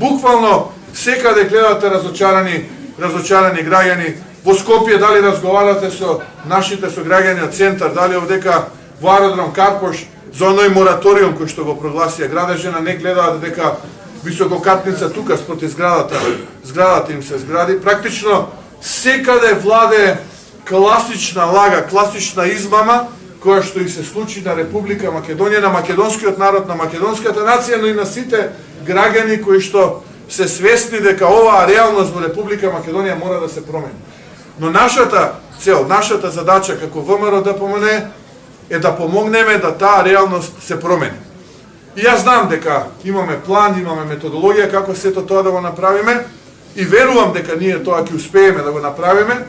Буквално секаде гледате разочарани граѓани. Во Скопје дали разговарате со нашите сограѓани од центар, дали овдека во аеродром Карпош за оној мораториум кој што го прогласија градежена, не гледаат дека висококатница тука спроти зградата им се згради. Практично секаде владе класична лага, класична измама која што и се случи на Република Македонија, на македонскиот народ, на македонската нација, но и на сите граѓани кои што се свесни дека оваа реалност во Република Македонија мора да се промени. Но нашата цел, нашата задача како ВМРО ДПМН е да помогнеме да таа реалност се промени. И јас знам дека имаме план, имаме методологија како сето тоа да го направиме и верувам дека ние тоа ќе успееме да го направиме.